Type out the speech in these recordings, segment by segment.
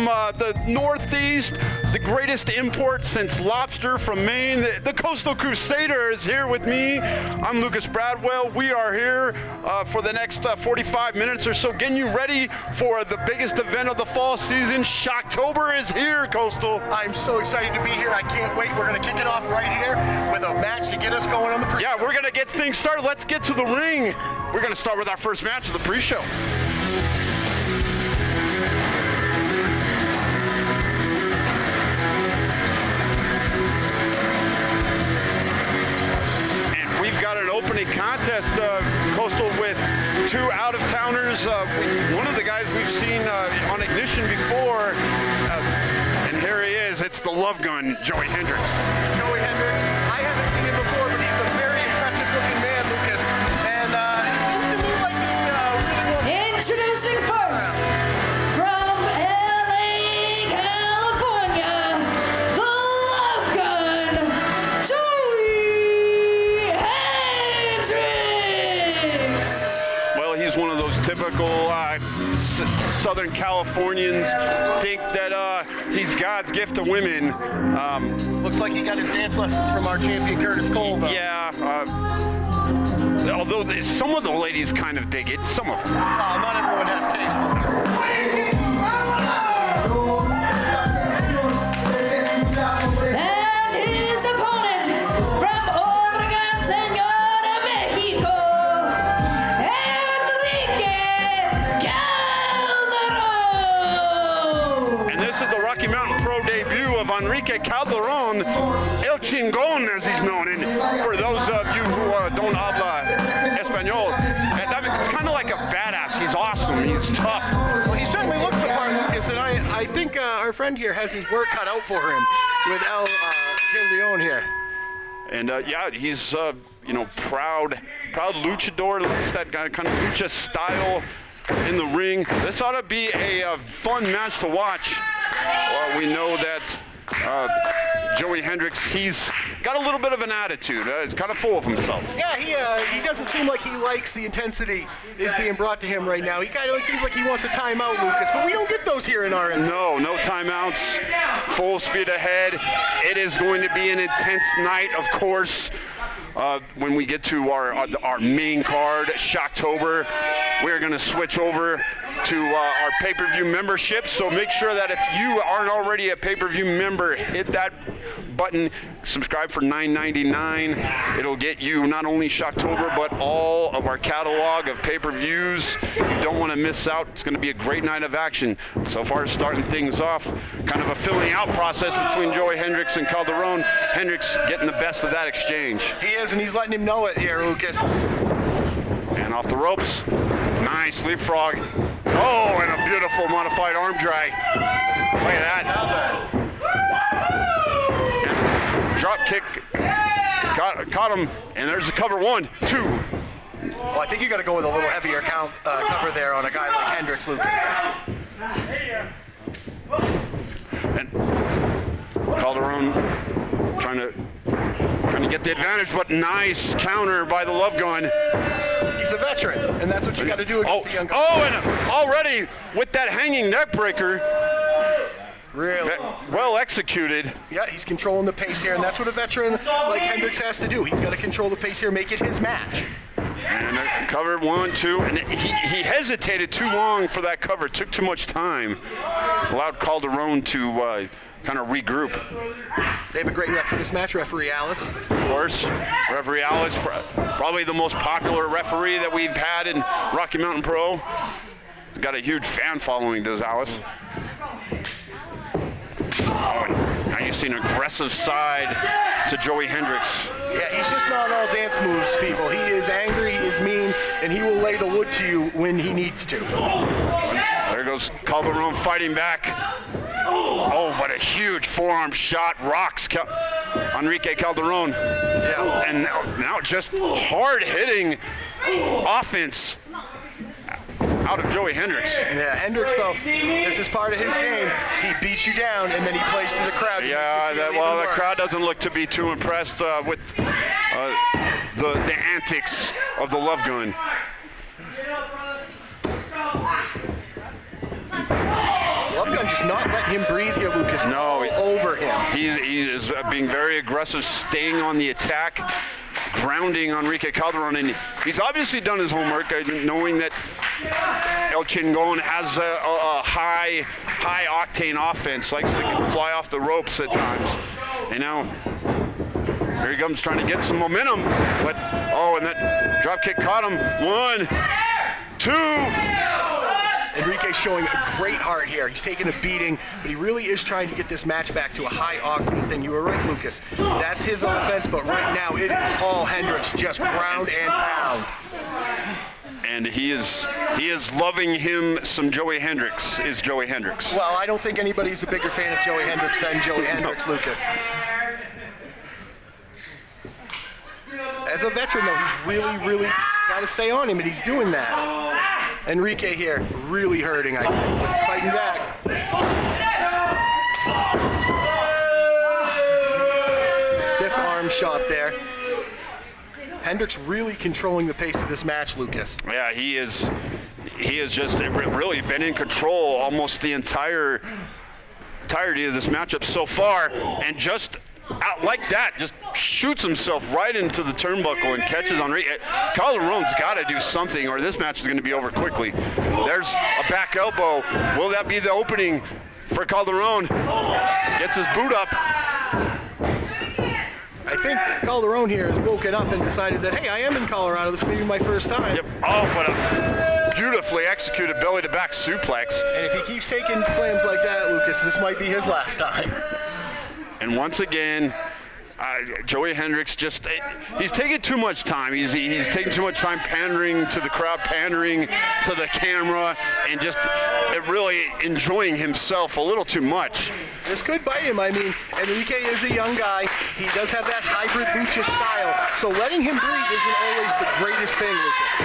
from the Northeast, the greatest import since lobster from Maine. The Coastal Crusader is here with me. I'm Lucas Bradwell. We are here for the next 45 minutes or so, getting you ready for the biggest event of the fall season. Shocktober is here, Coastal. I'm so excited to be here. I can't wait. We're going to kick it off right here with a match to get us going on the pre-show. Yeah, we're going to get things started. Let's get to the ring. We're going to start with our first match of the pre-show. And we've got an opening contest, Coastal, with two out-of-towners. One of the guys we've seen on Ignition before, and here he is. It's the Love Gun, Joey Hendricks. Joey Hendricks. I haven't seen him before, but he's a very impressive-looking man, Lucas. And it seems to me like he really wants... Introducing first, from LA, California, the Love Gun, Joey Hendricks. Well, he's one of those typical Southern Californians, think that he's God's gift to women. Looks like he got his dance lessons from our champion, Curtis Cole, though. Yeah, although some of the ladies kind of dig it, some of them. Not everyone has taste, Lucas. And his opponent, from Obregon, Senor de Mexico, Calderon. And this is the Rocky Mountain Pro debut of Enrique Calderon, El Chingon, as he's known. And for those of you who don't habla Espanol, it's kind of like a badass. He's awesome. He's tough. Well, he certainly looks the part, Lucas, and I think our friend here has his work cut out for him with El Calderon here. And yeah, he's proud luchador. Likes that kind of lucha style in the ring. This ought to be a fun match to watch. We know that Joey Hendricks, he's got a little bit of an attitude. He's kind of full of himself. Yeah, he doesn't seem like he likes the intensity is being brought to him right now. He kind of seems like he wants a timeout, Lucas, but we don't get those here in RMP. No timeouts. Full speed ahead. It is going to be an intense night, of course. When we get to our main card, Shocktober, we're going to switch over to our pay-per-view membership. So make sure that if you aren't already a pay-per-view member, hit that button, subscribe for $9.99. It'll get you not only Shocktober, but all of our catalog of pay-per-views. You don't want to miss out. It's going to be a great night of action. So far, starting things off, kind of a filling out process between Joey Hendricks and Calderon. Hendricks getting the best of that exchange. He is, and he's letting him know it here, Lucas. And off the ropes. Nice leapfrog. Oh, and a beautiful modified arm drag. Look at that. And drop kick. Caught him, and there's the cover. 1, 2. Well, I think you got to go with a little heavier cover there on a guy like Hendricks, Lucas. And Calderon trying to get the advantage, but nice counter by the Love Gun. He's a veteran, and that's what you got to do against the young guy. Oh, and already with that hanging neck breaker. Really? Well executed. Yeah, he's controlling the pace here, and that's what a veteran like Hendricks has to do. He's got to control the pace here, make it his match. And cover 1, 2, and he hesitated too long for that cover. Took too much time. Allowed Calderon to kind of regroup. They have a great ref for this match, Referee Alice. Of course, Referee Alice, probably the most popular referee that we've had in Rocky Mountain Pro. He's got a huge fan following, does Alice. Oh, and now you see an aggressive side to Joey Hendricks. Yeah, he's just not all dance moves, people. He is angry, he is mean, and he will lay the wood to you when he needs to. There goes Calderon fighting back. Oh, but a huge forearm shot rocks Enrique Calderon. Yeah. And now just hard-hitting offense out of Joey Hendricks. Yeah, Hendricks, though, this is part of his game. He beats you down, and then he plays to the crowd. Yeah, the crowd doesn't look to be too impressed with the antics of the Love Gun. Love Gun just just not letting him breathe here, Lucas. No. All over him. He is being very aggressive, staying on the attack, grounding Enrique Calderon, and he's obviously done his homework, knowing that El Chingon has a high octane offense, likes to fly off the ropes at times. And now here he comes trying to get some momentum, but and that drop kick caught him. 1, 2. Enrique showing a great heart here. He's taking a beating, but he really is trying to get this match back to a high octane thing. You were right, Lucas. That's his offense, but right now it is all Hendricks, just ground and pound. And he is loving him some Joey Hendricks, is Joey Hendricks. Well, I don't think anybody's a bigger fan of Joey Hendricks than Joey Hendricks, Lucas. As a veteran, though, he's really got to stay on him, and he's doing that. Enrique here, really hurting, I think, but he's fighting back. Stiff arm shot there. Hendricks really controlling the pace of this match, Lucas. Yeah, he has just really been in control almost the entirety of this matchup so far, and just out like that, just shoots himself right into the turnbuckle and catches Enrique. Calderon's got to do something, or this match is going to be over quickly. There's a back elbow. Will that be the opening for Calderon? Gets his boot up. I think Calderon here has woken up and decided that, hey, I am in Colorado. This may be my first time. Yep. Oh, but a beautifully executed belly-to-back suplex. And if he keeps taking slams like that, Lucas, this might be his last time. And once again, Joey Hendricks he's taking too much time. He's taking too much time pandering to the crowd, pandering to the camera, and just really enjoying himself a little too much. This could bite him. I mean, Enrique is a young guy. He does have that hybrid lucha style. So letting him breathe isn't always the greatest thing, Lucas.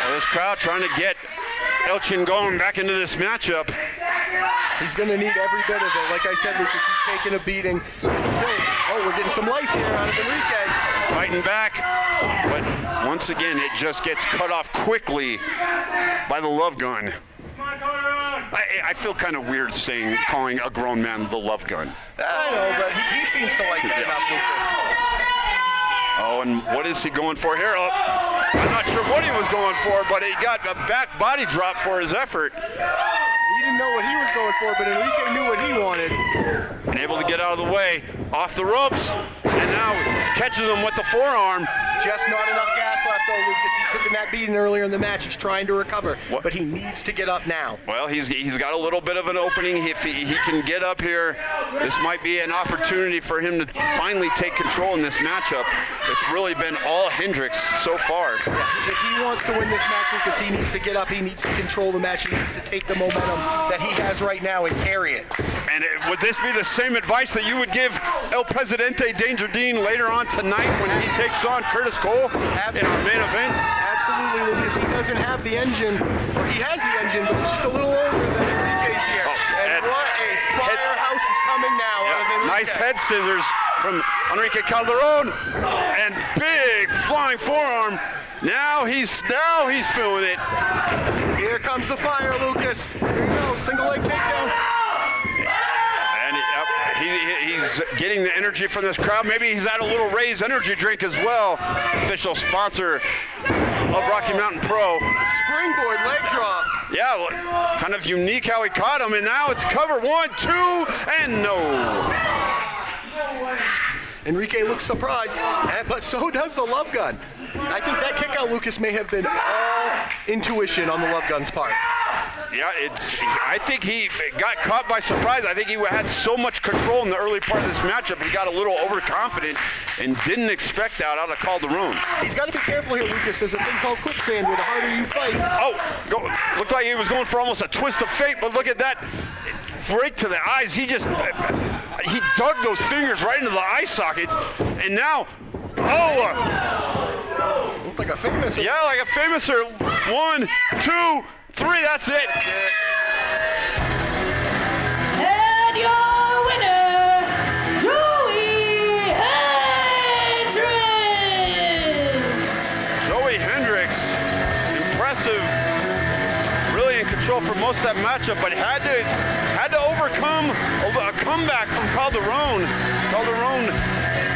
Well, this crowd trying to get El Chingon back into this matchup. He's going to need every bit of it. Like I said, Lucas, he's taking a beating. Still, we're getting some life here out of Enrique. Fighting back, but once again, it just gets cut off quickly by the love gun. I feel kind of weird calling a grown man the love gun. I know, but he seems to like it enough, Lucas. Oh, and what is he going for here? Oh, I'm not sure what he was going for, but he got a back body drop for his effort. He didn't know what he was going for, but Enrique knew what he wanted. And able to get out of the way, off the ropes, and now catches him with the forearm. Just not enough gas left, though, Lucas. He's taken that beating earlier in the match. He's trying to recover, but he needs to get up now. Well, he's got a little bit of an opening. If he can get up here, this might be an opportunity for him to finally take control in this matchup. It's really been all Hendricks so far. If he wants to win this match, Lucas, he needs to get up. He needs to control the match. He needs to take the momentum that he has right now and carry it. And would this be the same advice that you would give El Presidente Danger Dean later on tonight when he takes on Curtis Cole in our main event? Absolutely, Lucas. He doesn't have the engine, or he has the engine, but it's just a little older than Enrique's here. And what a firehouse is coming now out of Enrique. Nice head scissors from Enrique Calderon, and big flying forearm. Now he's feeling it. Here comes the fire, Lucas. Here you go, single leg takedown. He's getting the energy from this crowd. Maybe he's had a little Ray's energy drink as well. Official sponsor of Rocky Mountain Pro. Springboard leg drop. Yeah, kind of unique how he caught him, and now it's cover 1, 2, and no. Enrique looks surprised, but so does the love gun. I think that kick out, Lucas, may have been all intuition on the love gun's part. Yeah, I think he got caught by surprise. I think he had so much control in the early part of this matchup, he got a little overconfident and didn't expect that out of Calderon. He's got to be careful here, Lucas. There's a thing called quicksand where the harder you fight. Oh, looked like he was going for almost a twist of fate, but look at that. Right to the eyes. He dug those fingers right into the eye sockets, and now, looked like a famous. Yeah, like a famouser. 1, 2, 3, that's it. And your winner, Joey Hendricks. Joey Hendricks, impressive, really in control control for most of that matchup, but had to overcome a comeback from Calderon. Calderon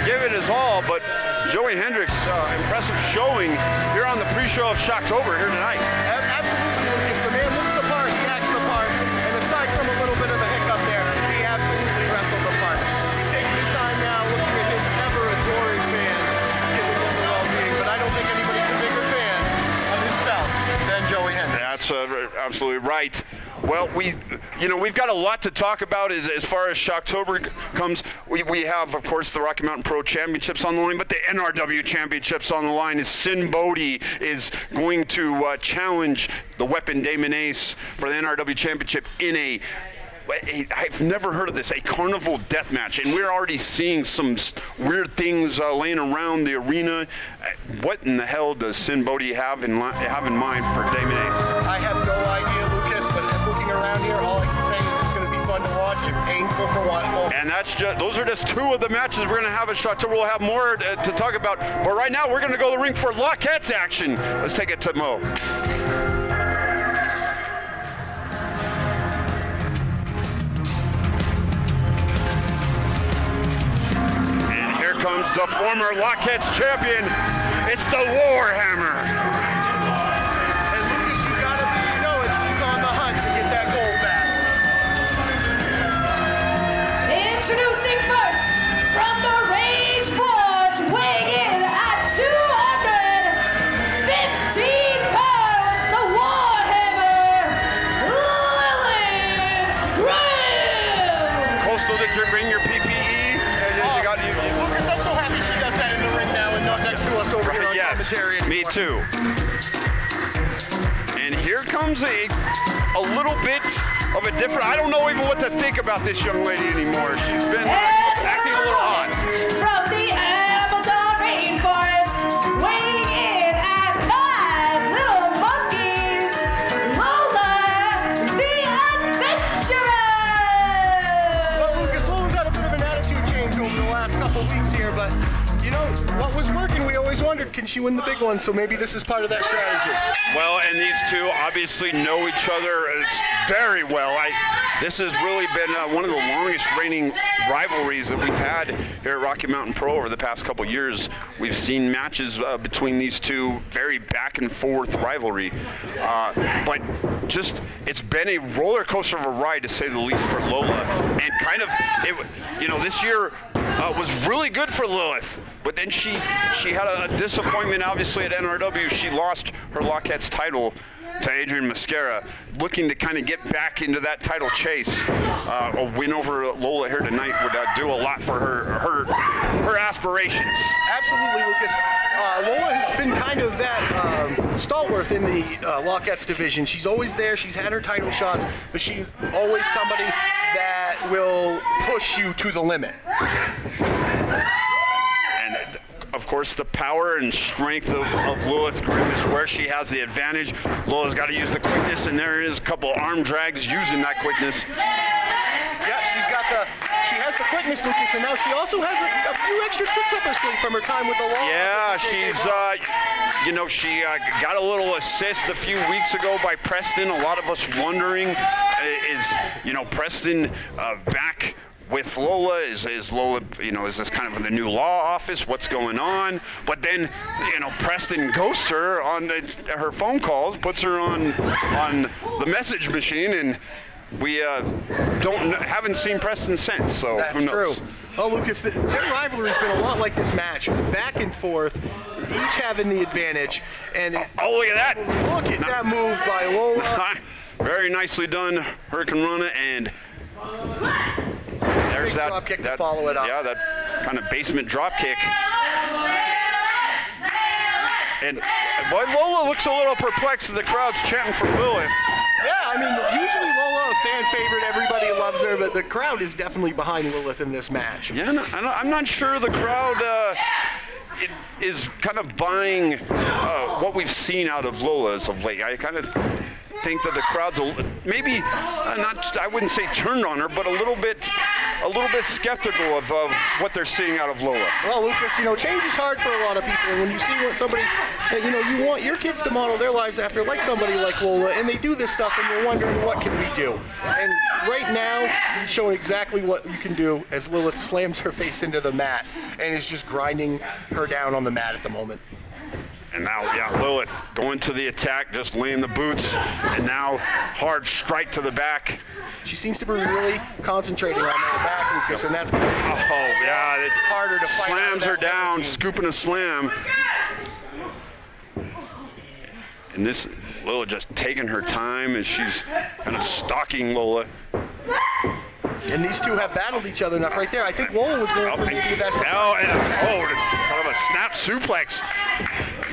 gave it his all, but Joey Hendricks, impressive showing here on the pre-show of Shocktober here tonight. Absolutely, Lucas. The man looks the part, he acts the part, and aside from a little bit of a hiccup there, he absolutely wrestled the part. He's taking his time now looking at his ever-adoring fans, giving them the well-being, but I don't think anybody's a bigger fan of himself than Joey Hendricks. That's absolutely right. Well, we've got a lot to talk about as far as Shocktober comes. We have, of course, the Rocky Mountain Pro Championships on the line, but the NRW Championships on the line as Sin Bodhi is going to challenge the Weapon Damon Ace for the NRW Championship in I've never heard of this, a carnival death match, and we're already seeing some weird things laying around the arena. What in the hell does Sin Bodhi have in mind for Damon Ace? I have no idea, Lucas, but looking around here, all I can say is it's going to be fun to watch and painful for watching. And those are just two of the matches we're going to have at Shocktober. We'll have more to talk about, but right now we're going to go to the ring for Lockettes action. Let's take it to Mo. Comes the former Lockettes champion. It's the Warhammer. And Lucas, you gotta know it. He's on the hunt to get that gold back. Introducing first from the Rage Forge, weighing in at 215 pounds, the Warhammer, Lilith. Coastal, did you bring your PPE? Lucas, I'm so happy she does that in the ring now and not next to us over here on commentary anymore. Me too. And here comes a little bit of a different, I don't know even what to think about this young lady anymore. She's been acting a little odd. From the Amazon rainforest, weighing in at 5 little monkeys, Lola, the adventurer. Well, Lucas, Lola's had a bit of an attitude change over the last couple weeks here, but you know, what was working, we always wondered, can she win the big one? So maybe this is part of that strategy. Well, and these two obviously know each other very well. This has really been one of the longest reigning rivalries that we've had here at Rocky Mountain Pro over the past couple years. We've seen matches between these two, very back and forth rivalry. But just, it's been a roller coaster of a ride, to say the least, for Lola. And kind of, this year was really good for Lilith. But then she had a disappointment, obviously, at NRW. She lost her Lockettes title to Adrian Mascara, looking to kind of get back into that title chase. A win over Lola here tonight would do a lot for her aspirations. Absolutely, Lucas. Lola has been kind of that stalwart in the Lockettes division. She's always there. She's had her title shots, but she's always somebody that will push you to the limit. And of course, the power and strength of Lilith Grimm is where she has the advantage. Lola's got to use the quickness, and there is a couple arm drags using that quickness. Yeah, she has the quickness, Lucas, and now she also has a few extra tricks up her sleeve from her time with the Lola. Yeah, she's, she got a little assist a few weeks ago by Preston. A lot of us wondering, is Preston back with Lola? Is Lola, is this kind of the new law office? What's going on? But then, Preston ghosts her on her phone calls, puts her on the message machine, and we haven't seen Preston since. So that's who knows? True. Oh, Lucas, their rivalry's been a lot like this match, back and forth, each having the advantage. And look at that! Look at that move by Lola. Very nicely done, Hurricane Rana, and there's big drop kick to follow it up. Yeah, that kind of basement drop kick. And boy, Lola looks a little perplexed, and the crowd's chanting for Lilith. Yeah, usually Lola, a fan favorite, everybody loves her, but the crowd is definitely behind Lilith in this match. Yeah, I'm not sure the crowd is kind of buying what we've seen out of Lola as of late. I kind of think that the crowd's maybe not. I wouldn't say turned on her, but a little bit skeptical of what they're seeing out of Lola. Well, Lucas, change is hard for a lot of people. And when you see somebody that you want your kids to model their lives after, like somebody like Lola, and they do this stuff, and you're wondering what can we do. And right now, he's showing exactly what you can do as Lilith slams her face into the mat and is just grinding her down on the mat at the moment. And now, Lilith going to the attack, just laying the boots, and now hard strike to the back. She seems to be really concentrating on that back, Lucas, and that's going to be harder to fight. Slams her down, scooping a slam. And this Lola just taking her time as she's kind of stalking Lola. And these two have battled each other enough right there. I think Lola was going for maybe that. Kind of a snap suplex.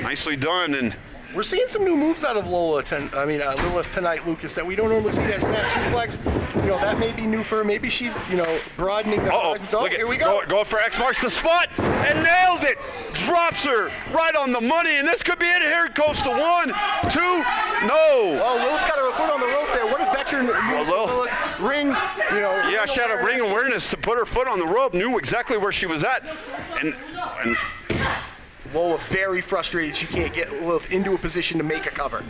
Nicely done. And we're seeing some new moves out of Lilith tonight, Lucas, that we don't normally see. That snap suplex, that may be new for her. Maybe she's, broadening the horizons. Oh, here we go. Go for X marks the spot and nailed it. Drops her right on the money, and this could be it. Here it goes to 1, 2, no. Oh, Lilith's got her foot on the rope there. What a veteran Lilith ring, Yeah, she had a ring awareness to put her foot on the rope, knew exactly where she was at, and Lola very frustrated she can't get Lilith into a position to make a cover.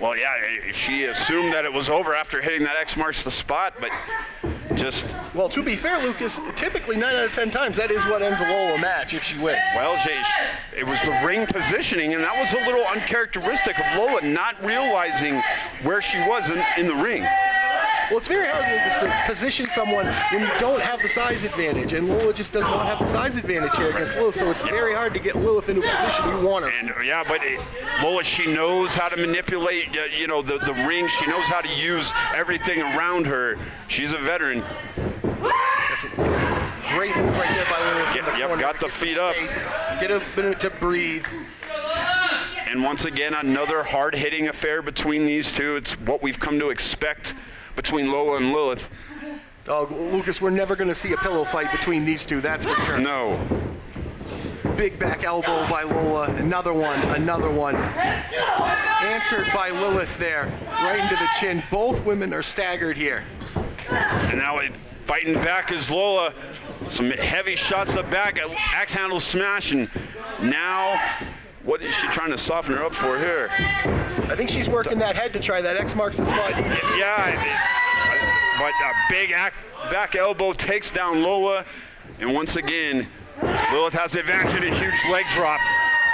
Well, she assumed that it was over after hitting that X marks the spot, but just... Well, to be fair, Lucas, typically 9 out of 10 times, that is what ends a Lola match if she wins. Well, it was the ring positioning, and that was a little uncharacteristic of Lola not realizing where she was in the ring. Well, it's very hard, Lucas, to position someone when you don't have the size advantage, and Lola just does not have the size advantage here against Lilith, so it's very hard to get Lilith into a position you want her. And Lola, she knows how to manipulate, the ring. She knows how to use everything around her. She's a veteran. That's a great move right there by Lilith. Got the feet up. Get a minute to breathe. And once again, another hard-hitting affair between these two. It's what we've come to expect between Lola and Lilith. Oh, Lucas, we're never going to see a pillow fight between these two, that's for sure. No. Big back elbow by Lola, another one. Answered by Lilith there, right into the chin. Both women are staggered here. And now fighting back is Lola. Some heavy shots to the back, axe handle smash, and now what is she trying to soften her up for here? I think she's working that head to try that X marks the spot. But a big back elbow takes down Lola, and once again, Lilith has the advantage in a huge leg drop.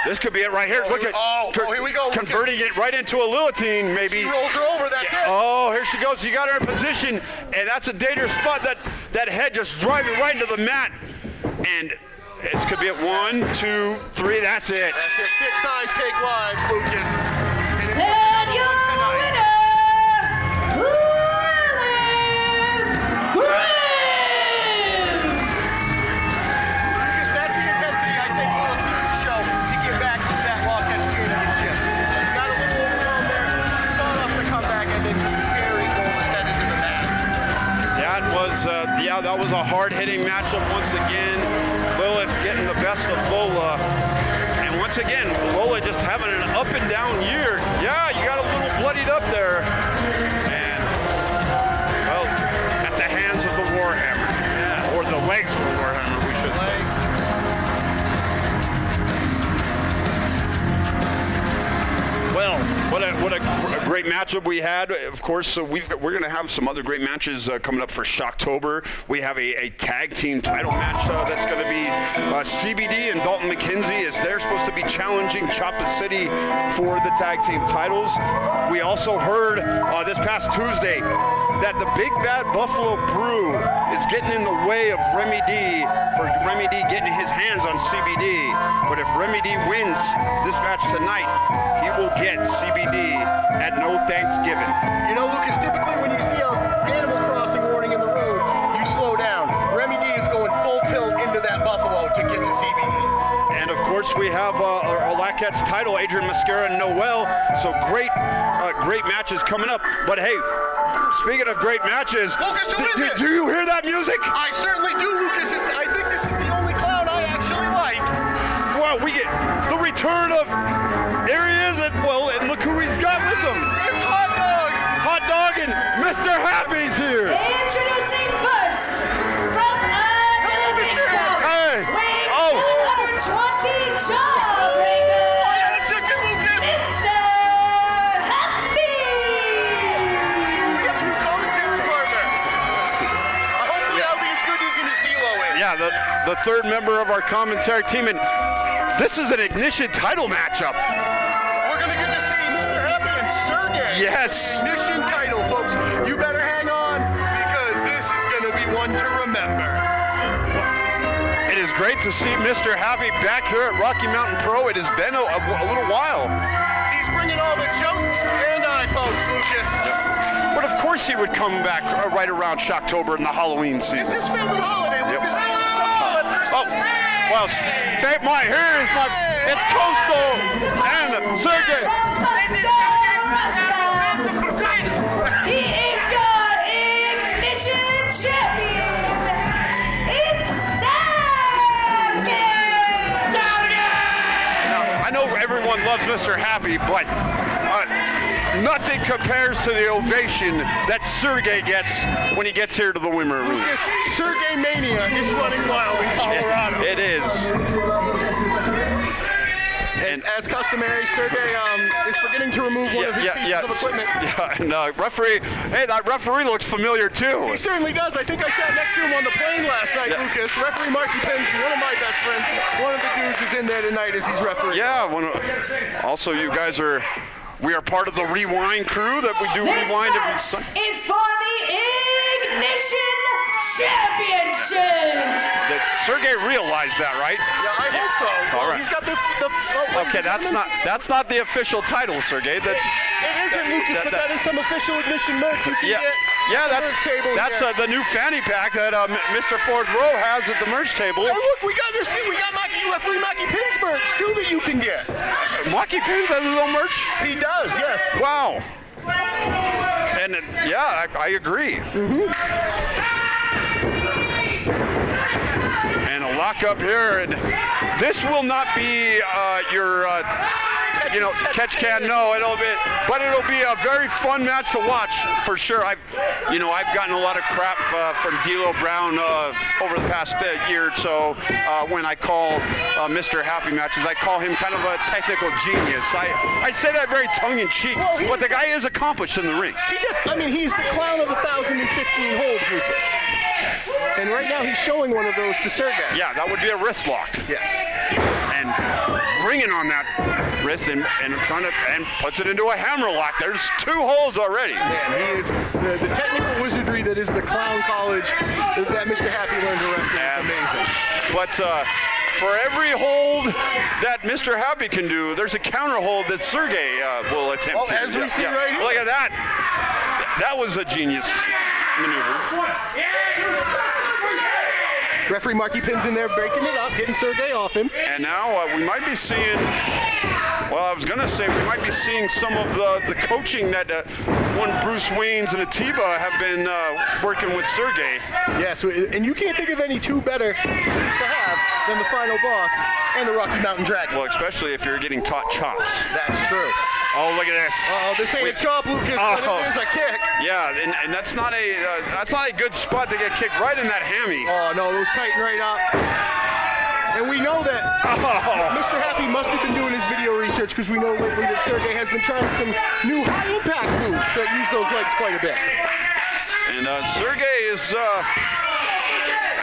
This could be it right here. Look at here we go. Converting it right into a Lilithine, maybe. She rolls her over, that's it. Oh, here she goes. You got her in position, and that's a dangerous spot. That head just driving right into the mat. And this could be it. 1, 2, 3, that's it. That's it. Thick thighs take lives, Lucas. And your winner, Lilith Grimm! Lucas, that's the intensity I think we'll see the show to get back to that Lawcatch championship. She got a little overwhelmed there, thought off the comeback, and then scary Lola's head into the mat. That was a hard-hitting matchup once again. Lilith getting the best of Lola. And once again, Lola just having an up and down year. Yeah, you got a little bloodied up there. And, well, at the hands of the Warhammer. Yeah. Or the legs of the Warhammer, we should say. Well, what a great matchup we had. Of course, so we're going to have some other great matches coming up for Shocktober. We have a tag team title match that's going to be CBD and Dalton McKenzie, as they're supposed to be challenging Choppa City for the tag team titles. We also heard this past Tuesday that the Big Bad Buffalo Brew is getting in the way of Remy D for Remy D getting his hands on CBD. But if Remy D wins this match tonight, he will get CBD at no Thanksgiving. Lucas, typically when you see a Animal Crossing warning in the road, you slow down. Remy D is going full tilt into that Buffalo to get to CBD. And of course, we have our Lacat's title, Adrian Mascara and Noel. So great matches coming up. But hey, speaking of great matches, Lucas, who is it? Do you hear that music? I certainly do, Lucas. I think this is the only clown I actually like. Well, we get the return of, here he is, and look who he's got with him. It's Hot Dog! the third member of our commentary team, and this is an Ignition title matchup. We're going to get to see Mr. Happy and Sergey. Yes. Ignition title, folks. You better hang on because this is going to be one to remember. It is great to see Mr. Happy back here at Rocky Mountain Pro. It has been a little while. He's bringing all the jokes and folks, Lucas. But of course he would come back right around Shocktober in the Halloween season. It's his favorite holiday, Lucas. Oh, well, here is my, it's Coastal and Sergey. He is your Ignition champion. It's Sergey. Now, I know everyone loves Mr. Happy, but nothing compares to the ovation that Sergey gets when he gets here to the Wimmer Arena. Lucas, Sergey Mania is running wild in Colorado. It is. And as customary, Sergey is forgetting to remove one of his pieces of equipment. Yeah, and that referee looks familiar too. He certainly does. I think I sat next to him on the plane last night, Lucas. Referee Marky Penn's one of my best friends. One of the dudes is in there tonight as he's refereeing. Yeah, also you guys we are part of the Rewind crew that we do Rewind every Sunday. This is for the Ignition Championship. Sergey realized that, right? Yeah, I hope so. All right. He's got the Okay, that's not the official title, Sergey. It isn't, Lucas, but that is some official Ignition merch you can get. Yeah, that's the new fanny pack that Mr. Fourth Row has at the merch table. Hey, look, we got referee Mackie Pins merch too that you can get. Mackie Pins has his own merch? He does, yes. Wow. And I agree. Mm-hmm. And a lock up here, and this will not be your catch can. No, it'll be a very fun match to watch for sure. I've gotten a lot of crap from D'Lo Brown over the past year or so when I call Mr. Happy matches. I call him kind of a technical genius. I say that very tongue-in-cheek, but the guy is accomplished in the ring. He's the clown of 1,015 holds, Lucas. And right now he's showing one of those to Sergey. Yeah, that would be a wrist lock. Yes. And bringing on that wrist and puts it into a hammer lock. There's 2 holds already. Man, he is the technical wizardry that is the clown college that Mr. Happy learned to wrestle is amazing. But for every hold that Mr. Happy can do, there's a counter hold that Sergey will attempt to. As we see right here. Look at that. That was a genius maneuver. Referee Marky Pins in there breaking it up, getting Sergey off him. And now we might be seeing, I was going to say we might be seeing some of the coaching that one Bruce Waynes and Atiba have been working with Sergey. Yes, and you can't think of any 2 better teams to have than the Final Boss and the Rocky Mountain Dragon. Well, especially if you're getting taught chops. That's true. Oh, look at this. This ain't a chop, Lucas, but it is a kick. Yeah, and that's not a good spot to get kicked right in that hammy. Oh, no, it was tightened right up. And we know that Mr. Happy must have been doing his video research because we know lately that Sergey has been trying some new high-impact moves that use those legs quite a bit. And Sergey is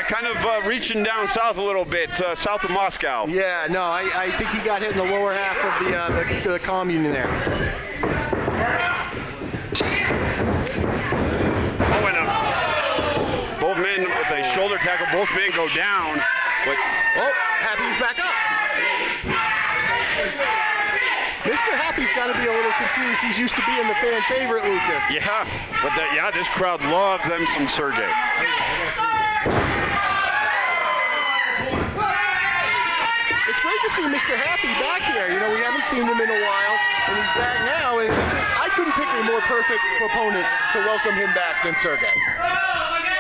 kind of reaching down south a little bit, south of Moscow. Yeah, no, I think he got hit in the lower half of the commune in there. Oh, and both men with a shoulder tackle, both men go down. But Happy's back up. Mr. Happy's got to be a little confused. He's used to being the fan favorite, Lucas. Yeah, but this crowd loves them some Sergey. It's great to see Mr. Happy back here. We haven't seen him in a while, and he's back now. And I couldn't pick a more perfect opponent to welcome him back than Sergey.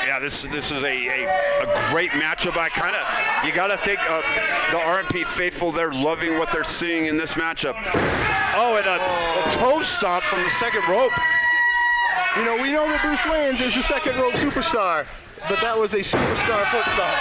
Yeah, this is a great matchup. You got to think the RMP faithful, they're loving what they're seeing in this matchup. Oh, and a toe stomp from the second rope. We know that Bruce Waynes is the second rope superstar, but that was a superstar foot stomp.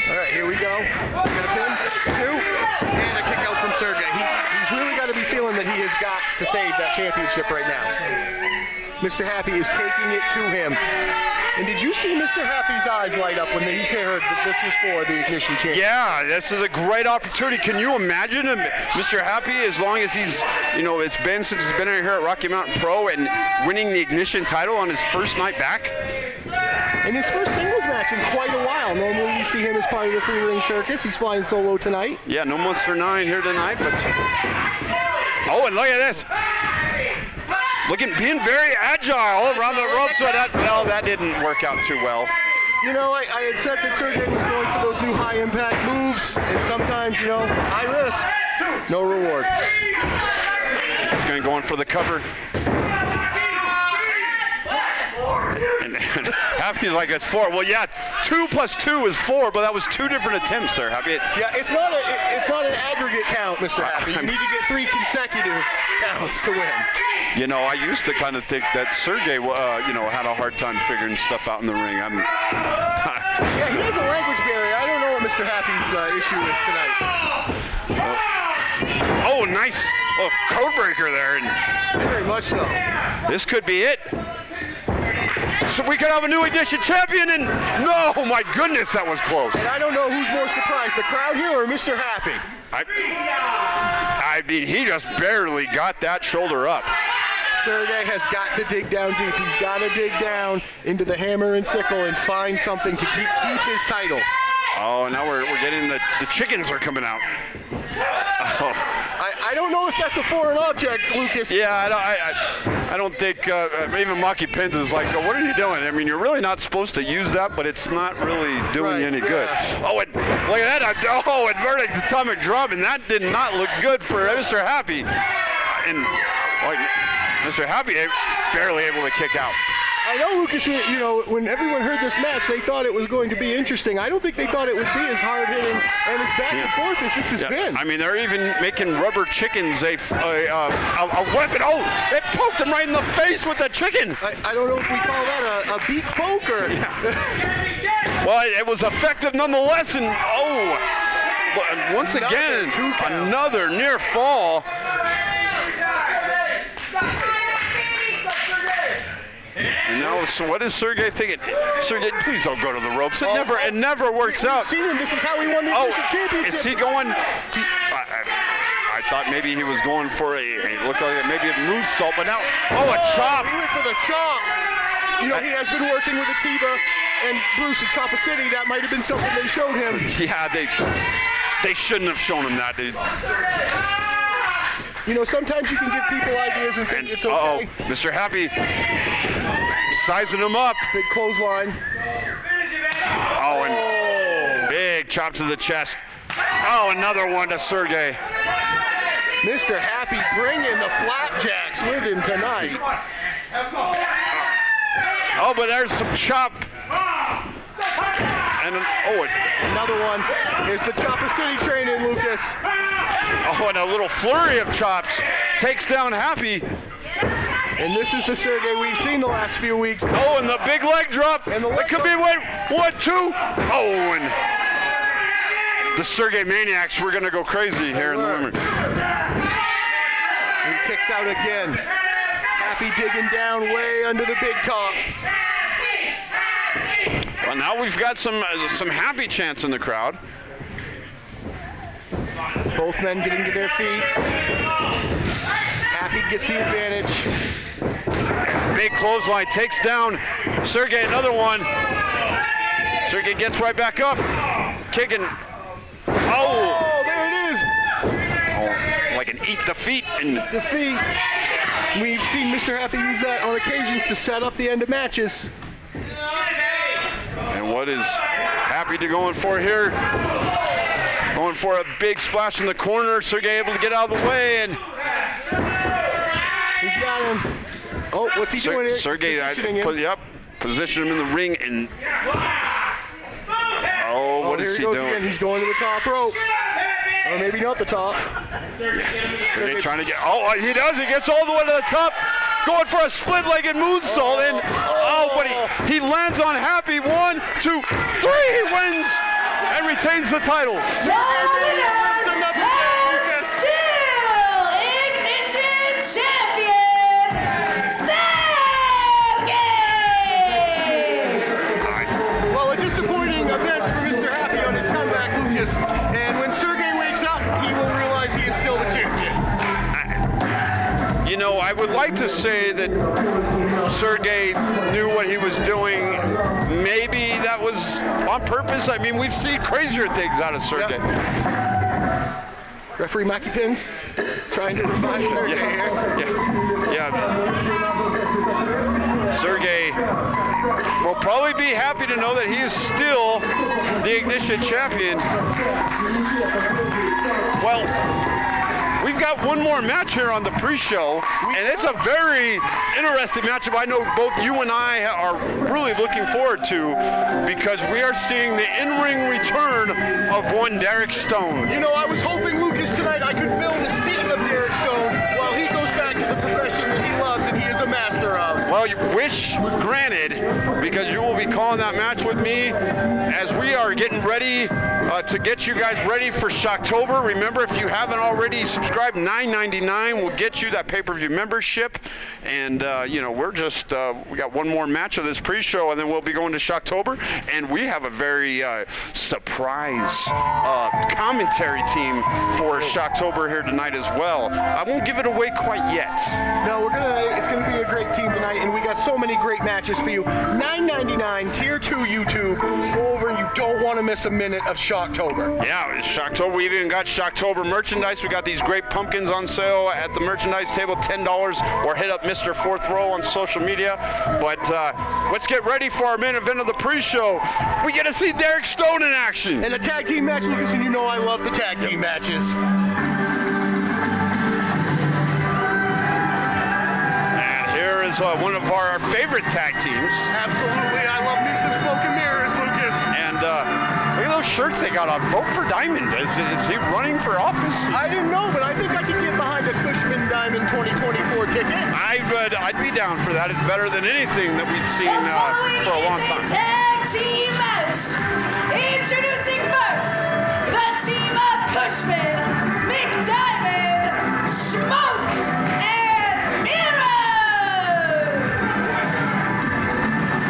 All right, here we go. Got a pin, 2, and a kick out from Sergey. He's really got to be feeling that he has got to save that championship right now. Mr. Happy is taking it to him. And did you see Mr. Happy's eyes light up when he's heard that this was for the Ignition Championship? Yeah, this is a great opportunity. Can you imagine him, Mr. Happy, as long as he's, it's been since he's been here at Rocky Mountain Pro and winning the Ignition title on his first night back? In his first singles match in quite a while. Normally you see him as part of the three-ring circus. He's flying solo tonight. Yeah, no Monster 9 here tonight, but... Oh, and look at this. Being very agile around the ropes, so that didn't work out too well. I had said that Sergey was going for those new high-impact moves, and sometimes, high risk, no reward. He's going to go in for the cover. And Happy's like, it's 4. Well, yeah, 2 plus 2 is 4, but that was 2 different attempts there, Happy. Yeah, it's not an aggregate count, Mr. Happy. You need to get 3 consecutive counts to win. I used to kind of think that Sergey, had a hard time figuring stuff out in the ring. Yeah, he has a language barrier. I don't know what Mr. Happy's issue is tonight. Oh, nice. Oh, code breaker there. And very much so. This could be it. So we could have a new Ignition champion, and no, my goodness, that was close. And I don't know who's more surprised, the crowd here or Mr. Happy. I mean, he just barely got that shoulder up. Sergey has got to dig down deep. He's got to dig down into the hammer and sickle and find something to keep his title. Oh, now we're getting the chickens are coming out. Oh. I don't know if that's a foreign object, Lucas. Yeah, I don't think even Maki Pins is like, what are you doing? I mean, you're really not supposed to use that, but it's not really doing you any good. Oh, and look at that. Oh, inverted atomic drop, and that did not look good for Mr. Happy. And Mr. Happy barely able to kick out. I know, Lucas, when everyone heard this match, they thought it was going to be interesting. I don't think they thought it would be as hard-hitting and as back and forth as this has been. I mean, they're even making rubber chickens a weapon. Oh, it poked him right in the face with the chicken. I don't know if we call that a beak poke or... Yeah. Well, it was effective nonetheless, and once again, another near fall. And now, so what is Sergey thinking? Sergey, please don't go to the ropes. It never works out. Seen him. This is how he won the championship. Is he going? I thought maybe he was going for looked like maybe a moonsault, but now, a chop. He went for the chop. He has been working with Atiba and Bruce at Chopper City. That might have been something they showed him. Yeah, they shouldn't have shown him that. Sometimes you can give people ideas and think it's okay. Mr. Happy sizing him up. Big clothesline. Oh, and big chop to the chest. Oh, another one to Sergey. Mr. Happy bringing the flapjacks with him tonight. Oh, but there's some chop. And another one. Here's the Chopper City training, Lucas. Oh, and a little flurry of chops. Takes down Happy. And this is the Sergey we've seen the last few weeks. Oh, and the big leg drop. And it could be, 1, 2. Oh, and the Sergey Maniacs, we're going to go crazy here in the room. He kicks out again. Happy digging down way under the big top. Well, now we've got some Happy chants in the crowd. Both men getting to their feet. Happy gets the advantage. Big clothesline takes down Sergey, another one. Sergey gets right back up. Kicking. Oh, there it is. Oh, like an eat the feet. Defeat. We've seen Mr. Happy use that on occasions to set up the end of matches. And what is Happy to going for here? Going for a big splash in the corner. Sergey able to get out of the way, and he's got him. Oh, what's he doing here? Sergey, position him in the ring, and what is he doing? Again. He's going to the top rope, or maybe not the top. Sergey trying to get. Oh, he does. He gets all the way to the top. Going for a split-legged moonsault, and but he lands on Happy. 1, 2, 3. He wins and retains the title. The winner and still Ignition champion. I would like to say that Sergey knew what he was doing. Maybe that was on purpose. I mean, we've seen crazier things out of Sergey. Referee Maki Pins trying to revive Sergey here. Yeah. Sergey will probably be happy to know that he is still the Ignition champion. Well, we've got one more match here on the pre-show, and it's a very interesting matchup. I know both you and I are really looking forward to, because we are seeing the in-ring return of one Derek Stone. You know, I was hoping, Lucas, tonight I could fill the seat of Derek Stone while he goes back to the profession that he loves and he is a master of. Well, you wish granted, because you will be calling that match with me as we are getting ready to get you guys ready for Shocktober. Remember, if you haven't already subscribed, $9.99 will get you that pay-per-view membership. And you know, we're just we got one more match of this pre-show, and then we'll be going to Shocktober. And we have a very surprise commentary team for Shocktober here tonight as well. I won't give it away quite yet. No, it's gonna be a great team tonight, and we got so many great matches for you. $9.99, Tier 2 YouTube. Go over, and you don't want to miss a minute of Shocktober. Yeah, it's Shocktober. We even got Shocktober merchandise. We got these great pumpkins on sale at the merchandise table, $10, or hit up Mr. Fourth Row on social media. But let's get ready for our main event of the pre-show. We get to see Derek Stone in action. And a tag team match, Lucas, and you know I love the tag team matches. And here is one of our favorite tag teams. Absolutely, I love me some smoke and mirrors, Lucas. And look at those shirts they got on. Vote for Diamond. Is he running for office? I didn't know, but I think I could get behind a Cushman Diamond 2024 ticket. I'd be down for that. It's better than anything that we've seen for a long time. Tag team match. Introducing first the team of Cushman, McDiamond, Smoke, and Mirror.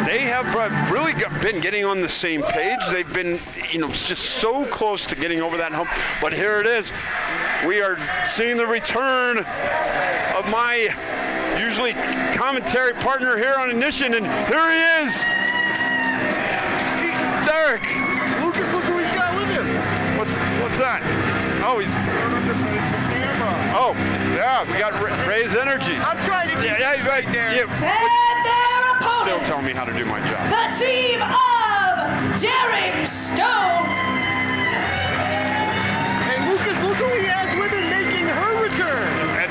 They have really been getting on the same page. They've been, you know, just so close to getting over that hump. But here it is. We are seeing the return of my usually commentary partner here on Ignition, and here he is, Derek. Lucas, look who he's got with him. What's that? Oh, he's. Oh, yeah, we got Ray's Energy. I'm trying to get Yeah. And their opponent. Still telling me how to do my job. The team of Derek Stone. And Lucas, look who he has with him making her return. And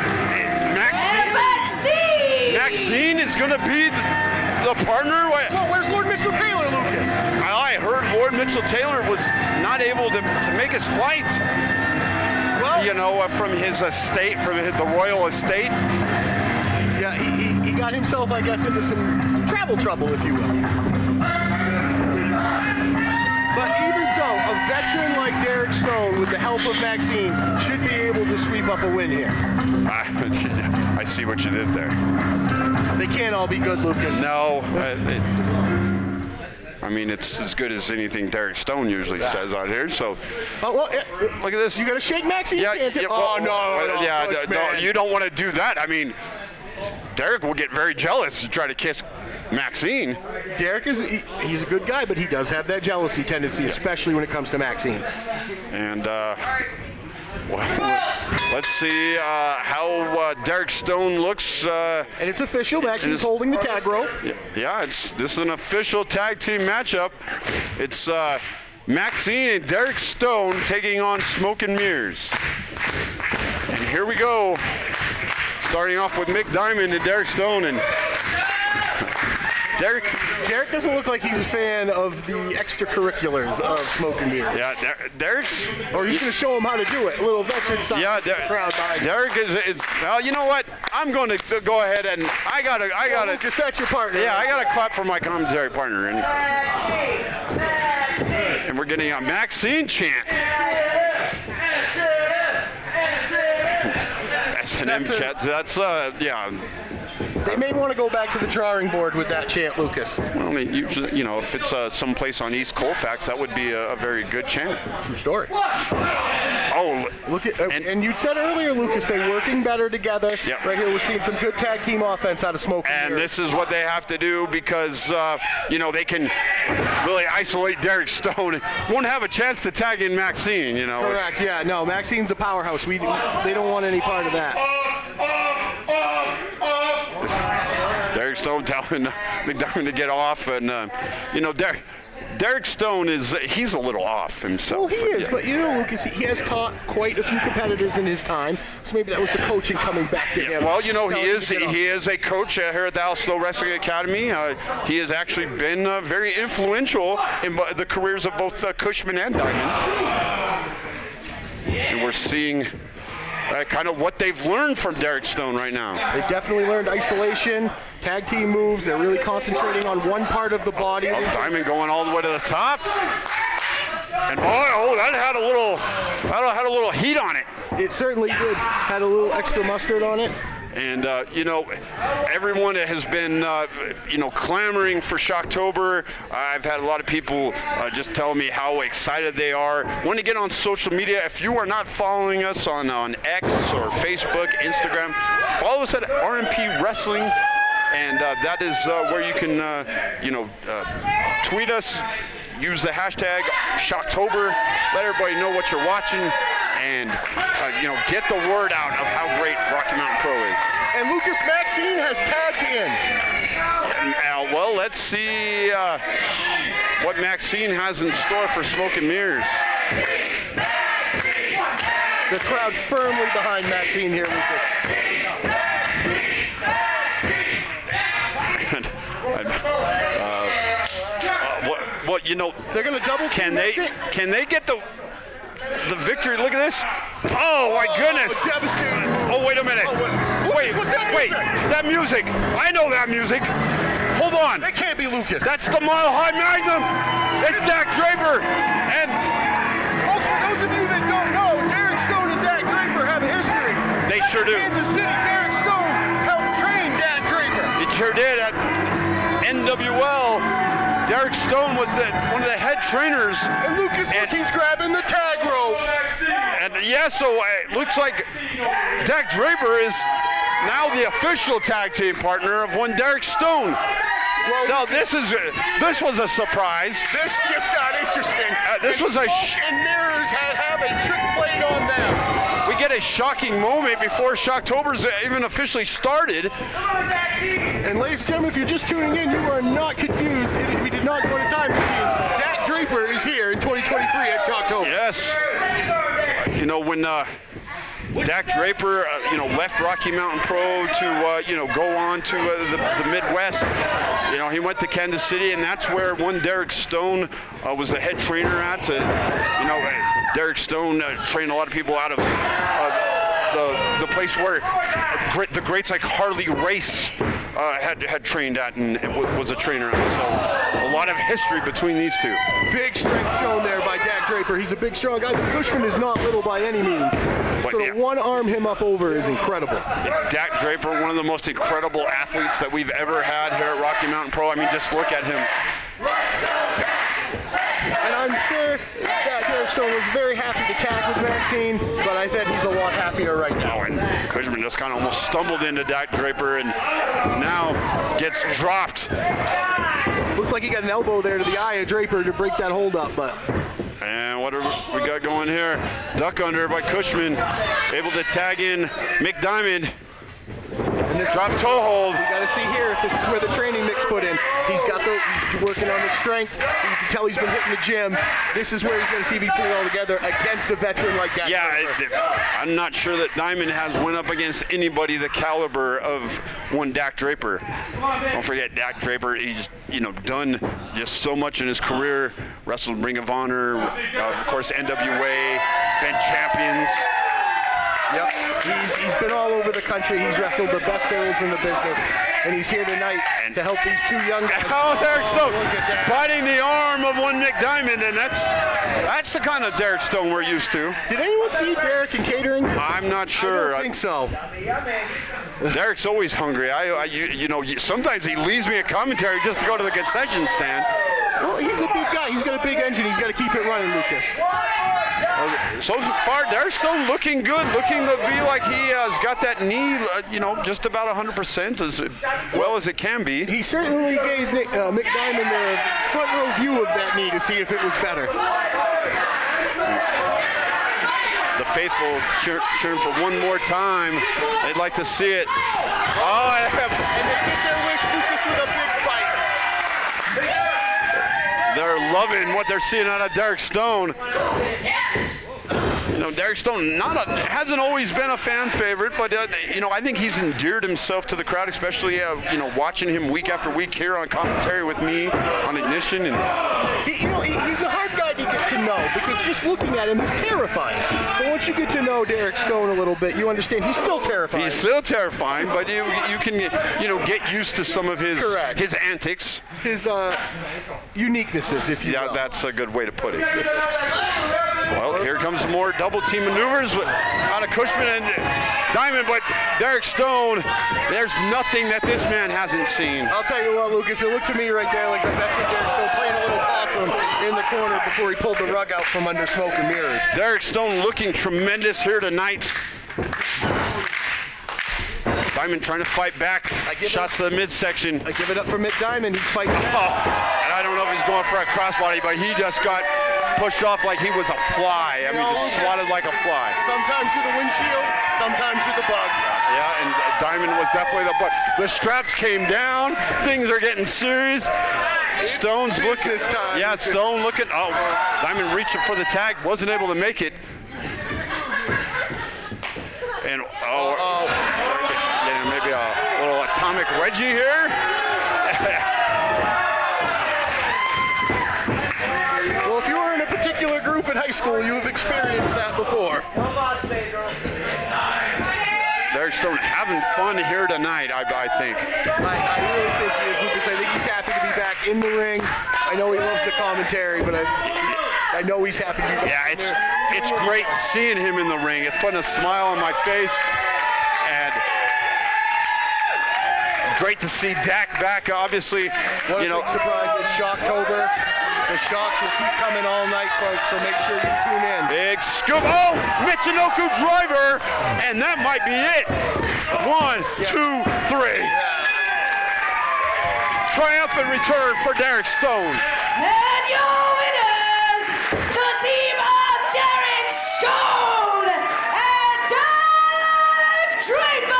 Maxine. Maxine is going to be the partner. Well, where's Lord Mitchell Taylor, Lucas? I heard Lord Mitchell Taylor was not able to make his flight. Well, You know, from his estate, from the royal estate. yeah, he got himself, I guess, into some travel trouble, if you will. But even so, a veteran like Derek Stone, with the help of Maxine, should be able to sweep up a win here. I see what you did there. They can't all be good, Lucas. No, I mean, it's as good as anything Derek Stone usually says out here. So, Well, look at this. you got to shake Maxine. No, you don't want to do that. I mean, Derek will get very jealous to try to kiss Maxine. Derek he's a good guy, but he does have that jealousy tendency, especially when it comes to Maxine. And well, let's see how Derek Stone looks. And it's official. Maxine's holding the tag rope. Yeah, this is an official tag team matchup. It's Maxine and Derek Stone taking on Smoke and Mirrors. And here we go. Starting off with Mick Diamond and Derek Stone, and Derek doesn't look like he's a fan of the extracurriculars of Smoke and Mirrors. Yeah, Derek's. Or he's going to show him how to do it. A little veteran style. Yeah, Derek is. Well, you know what? I'm going to go ahead and I gotta. Lucas, that's your partner. Yeah, I gotta clap for my commentary partner, and we're getting a Maxine chant. S&M chant. That's yeah. They may want to go back to the drawing board with that chant, Lucas. Well, usually, you know, if it's someplace on East Colfax, that would be a very good chant. True story. Oh, Oh, Look at, and you said earlier, Lucas, they're working better together. Yep. Right here, we're seeing some good tag team offense out of Smoke. and this is what they have to do because, they can really isolate Derek Stone. Won't have a chance to tag in Maxine, Correct, yeah. No, Maxine's a powerhouse. They don't want any part of that. Derek Stone telling McDiarmid to get off, and, Derek Stone he's a little off himself. Well, he is, but Lucas, he has taught quite a few competitors in his time, so maybe that was the coaching coming back to him. Well, he is a coach here at the Al Snow Wrestling Academy. He has actually been very influential in the careers of both Cushman and Diamond. And we're seeing kind of what they've learned from Derek Stone right now. They definitely learned isolation, tag team moves. They're really concentrating on one part of the body. Diamond going all the way to the top. And that had a little heat on it. It certainly did. Had a little extra mustard on it. And, everyone has been, clamoring for Shocktober. I've had a lot of people just telling me how excited they are. Want to get on social media. If you are not following us on X or Facebook, Instagram, follow us at RMP Wrestling. And that is where you can, tweet us, use the hashtag Shocktober, let everybody know what you're watching, and get the word out of how great Rocky Mountain Pro is. And Lucas, Maxine has tagged in. Well, let's see what Maxine has in store for Smoke and Mirrors. The crowd firmly behind Maxine here, Lucas. They're going to double. Can they get the victory? Look at this. Oh my goodness. Devastating. Oh, wait a minute. Wait, that music. I know that music. Hold on. That can't be Lucas. That's the Mile High Magnum. It's Dak Draper. And for those of you that don't know, Derek Stone and Dak Draper have a history. They sure do. Kansas City, Derek Stone helped train Dak Draper. It sure did at NWL. Derek Stone was one of the head trainers. And Lucas, he's grabbing the tag rope. And so it looks like Dak Draper is now the official tag team partner of one Derek Stone. Well, now this was a surprise. This just got interesting. And Mirrors have a trick played on them. We get a shocking moment before Shocktober's even officially started. And ladies and gentlemen, if you're just tuning in, you are not confused. We did not go to time machine. Dak Draper is here in 2023 at Shocktober. Yes. When Dak Draper, left Rocky Mountain Pro to, go on to the Midwest. He went to Kansas City, and that's where one Derek Stone was the head trainer at. Derek Stone trained a lot of people out of the place where the greats like Harley Race had trained at and was a trainer at. So a lot of history between these two. Big strength shown there by Dak Draper. He's a big, strong guy. But Cushman is not little by any means. So to one-arm him up over is incredible. Dak Draper, one of the most incredible athletes that we've ever had here at Rocky Mountain Pro. I mean, just look at him. And I'm sure that Derek Stone was very happy to tag with Maxine, but I bet he's a lot happier right now. And Cushman just kind of almost stumbled into Dak Draper and now gets dropped. Looks like he got an elbow there to the eye of Draper to break that hold up, but... And what do we got going here? Duck under by Cushman, able to tag in McDiarmid. And this drop toe hold. We got to see here if this is where the training mix put in. He's working on his strength. You can tell he's been hitting the gym. This is where he's going to see if he put it all together against a veteran like that. Yeah, I'm not sure that Diamond has went up against anybody the caliber of one Dak Draper. Don't forget Dak Draper. He's done just so much in his career. Wrestled Ring of Honor, of course NWA, been champions. Yep, he's been all over the country. He's wrestled the best there is in the business, and he's here tonight to help these two young guys. Oh, Derek Stone biting the arm of one McDiarmid, and that's the kind of Derek Stone we're used to. Did anyone feed Derek in catering? I'm not sure. I don't think so. Derek's always hungry. Sometimes he leaves me a commentary just to go to the concession stand. Well, he's a big guy. He's got a big engine. He's got to keep it running, Lucas. So far, they're still looking good, looking to be like he has got that knee, just about 100% as well as it can be. He certainly gave Mick Diamond the front row view of that knee to see if it was better. The faithful cheering for one more time. They'd like to see it. Oh, and they get their wish, Lucas, with a big fight. They're loving what they're seeing out of Derek Stone. Derek Stone hasn't always been a fan favorite, but I think he's endeared himself to the crowd, especially watching him week after week here on commentary with me on Ignition. And he's a hard guy to get to know because just looking at him, he's terrifying. But once you get to know Derek Stone a little bit, you understand he's still terrifying. He's still terrifying, but you can get used to some of his antics, his uniquenesses, if you will. Yeah, that's a good way to put it. Well, here comes more double team maneuvers out of Cushman and Diamond, but Derek Stone, there's nothing that this man hasn't seen. I'll tell you what, Lucas, it looked to me right there like the veteran Derek Stone playing a little possum in the corner before he pulled the rug out from under smoke and mirrors. Derek Stone looking tremendous here tonight. Diamond trying to fight back. Shots to the midsection. I give it up for Mick Diamond. He's fighting back. And I don't know if he's going for a crossbody, but he just got pushed off like he was a fly. Just swatted like a fly. Sometimes with the windshield, sometimes with the bug. Yeah, and Diamond was definitely the bug. The straps came down. Things are getting serious. Stone's looking. Yeah, Stone looking. Oh, Diamond reaching for the tag. Wasn't able to make it. And maybe a little atomic wedgie here. Well, if you were in a particular group in high school, you have experienced that before. Derek Stone having fun here tonight, I think. I really think he is, Lucas. I think he's happy to be back in the ring. I know he loves the commentary, but I know he's happy to be back. Yeah, it's great seeing him in the ring. It's putting a smile on my face. And great to see Dak back, obviously. What a big surprise is Shocktober. The Shocks will keep coming all night, folks, so make sure you tune in. Big scoop. Oh, Michinoku driver, and that might be it. 1, 2, 3. Yeah. Triumphant return for Derek Stone. And your winners, the team of Derek Stone and Deathdrop.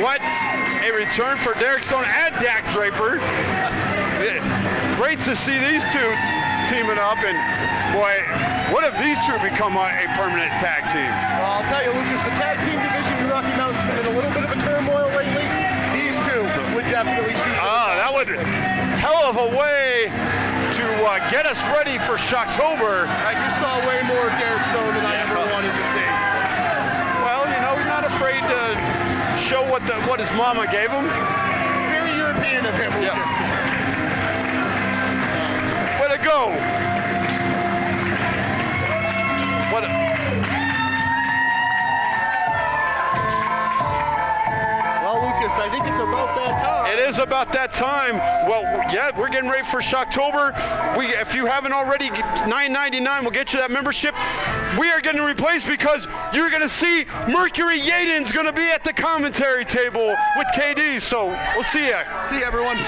What a return for Derek Stone and Dak Draper. Great to see these two teaming up, and boy, what if these two become a permanent tag team? Well, I'll tell you, Lucas, the tag team division in Rocky Mountain's been in a little bit of a turmoil lately. These two would definitely shoot. That would hell of a way to get us ready for Shocktober. I just saw way more of Derek Stone than I ever wanted to see. Well, he's not afraid to show what his mama gave him. Very European of him, Lucas. Way to go. Well, Lucas, I think it's about that time. It is about that time. Well, yeah, we're getting ready for Shocktober. If you haven't already, $9.99 will get you that membership. We are getting replaced because you're going to see Mercury Yaden's going to be at the commentary table with KD. So we'll see ya. See you, everyone.